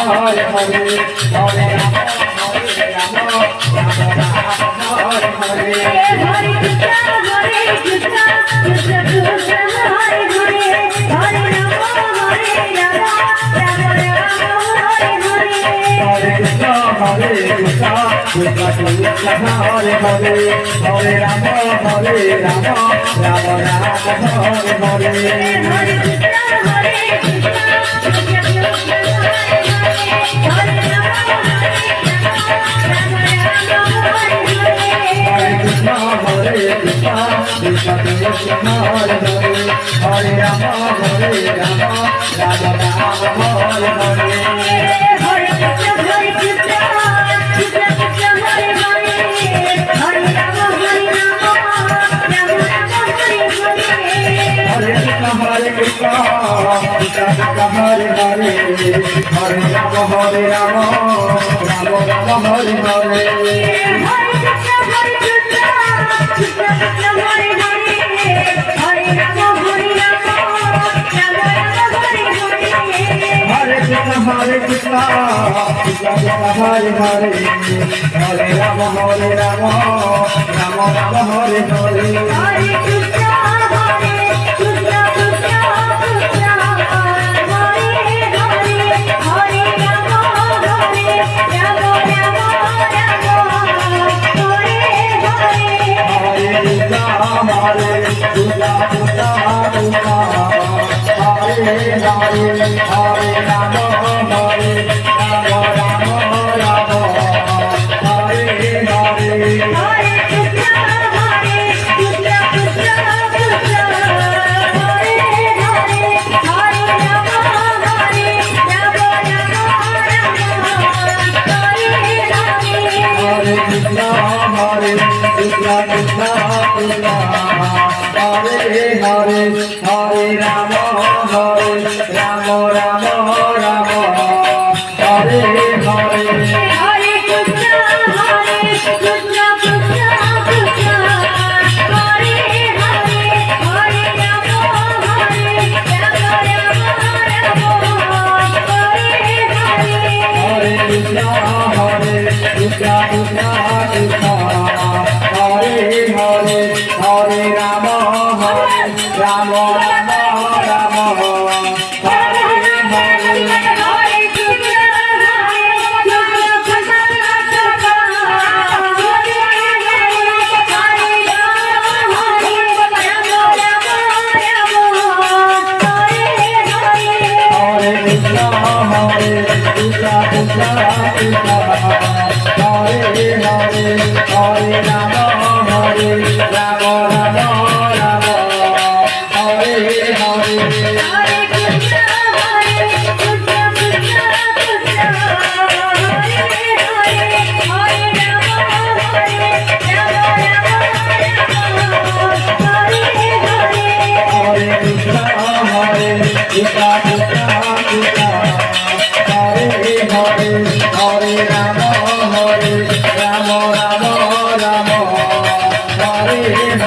Hare Hare Hare Rama Hare Hare Hare Krishna Krishna Krishna Hare Hare Hare Rama Rama Hare Hare Hare Krishna Krishna Krishna Hare Hare Hare Rama Rama Hare Hare Hare Krishna Hare Krishna Krishna Krishna Hare Hare Hare Rama Rama Hare Hare Hare Krishna Krishna Krishna Hare Hare Hare Rama Hare Krishna Hare Krishna Krishna Krishna Hare Hare Hare Rama Rama Hare Hare Hare Krishna Krishna Krishna Hare Hare Hare Rama Rama Hare Hare Hare Krishna Krishna Krishna Hare Rama Hare